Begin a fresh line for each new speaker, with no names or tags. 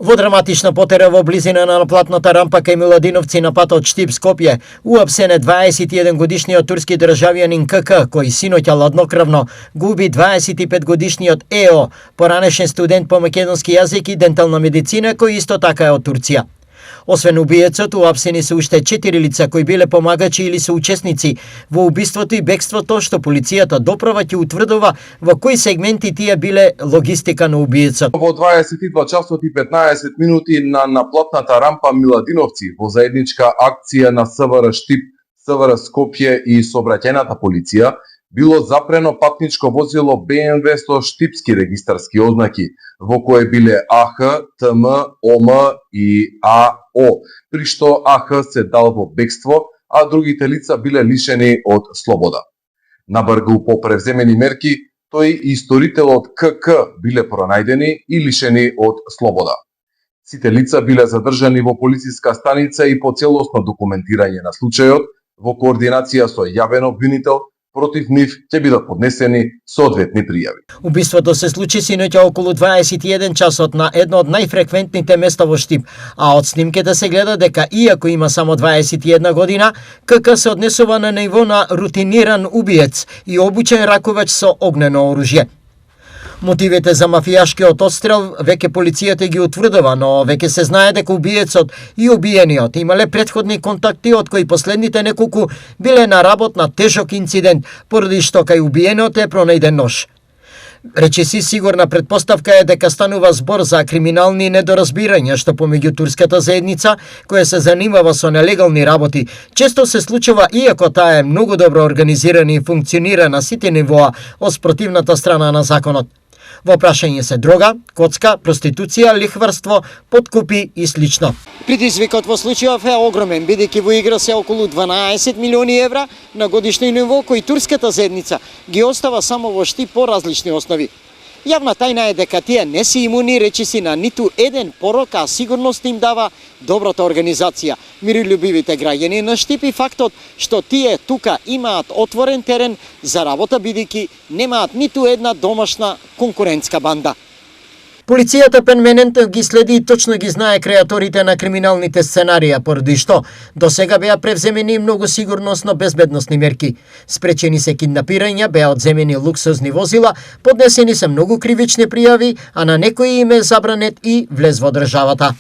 Во драматична потера во близина на платната рампа кај Миладиновци на патот Штип-Скопје, уапсен е 21 годишниот турски државјанин КК, кој синоќа ладнокрвно губи 25 годишниот ЕО, поранешен студент по македонски јазик и дентална медицина, кој исто така е од Турција. Освен убиецот, уапсени се уште 4 лица кои биле помагачи или соучесници во убиството и бегството, што полицијата доправа ќе утврдува во кои сегменти тие биле логистика на убиецот.
Во 22 часот и 15 минути на платната рампа Миладиновци во заедничка акција на СВР Штип, СВР Скопје и сообраќајната полиција било запрено патничко возило БМВ со штипски регистарски ознаки, во кое биле АХ, ТМ, ОМ и АО, при што АХ се дал во бегство, а другите лица биле лишени од слобода. Набргу по превземени мерки, тој и сторителот КК биле пронајдени и лишени од слобода. Сите лица биле задржани во полициска станица и по целосно документирање на случајот, во координација со јавен обвинител, против нив ќе бидат поднесени соодветни пријави.
Убиството се случи синоќа околу 21 часот на едно од најфреквентните места во Штип, а од снимките се гледа дека иако има само 21 година, КК се однесува на ниво на рутиниран убиец и обучен раковач со огнено оружје. Мотивите за мафијашкиот отстрел веќе полицијата ги утврдува, но веќе се знае дека убиецот и убиениот имале претходни контакти од кои последните неколку биле на работ на тежок инцидент, поради што кај убиениот е пронајден нож. Речиси сигурна предпоставка е дека станува збор за криминални недоразбирања што помеѓу турската заедница, која се занимава со нелегални работи, често се случува иако таа е многу добро организирана и функционира на сите нивоа од спротивната страна на законот. Во прашање се дрога, коцка, проституција, лихварство, подкупи и слично. Притизвикот во случајов е огромен, бидејќи во игра се околу 12 милиони евра на годишно ниво, кои турската заедница ги остава само во Штип по различни основи. Јавна тајна е дека тие не се имуни речиси на ниту еден порок, а сигурност им дава добрата организација, мирољубивите граѓани на Штип и фактот што тие тука имаат отворен терен за работа, бидејќи немаат ниту една домашна конкурентска банда. Полицијата перманентно ги следи и точно ги знае креаторите на криминалните сценарија, поради што до сега беа превземени многу сигурносно безбедносни мерки. Спречени се киднапирања, беа одземени луксузни возила, поднесени се многу кривични пријави, а на некои им е забранет и влез во државата.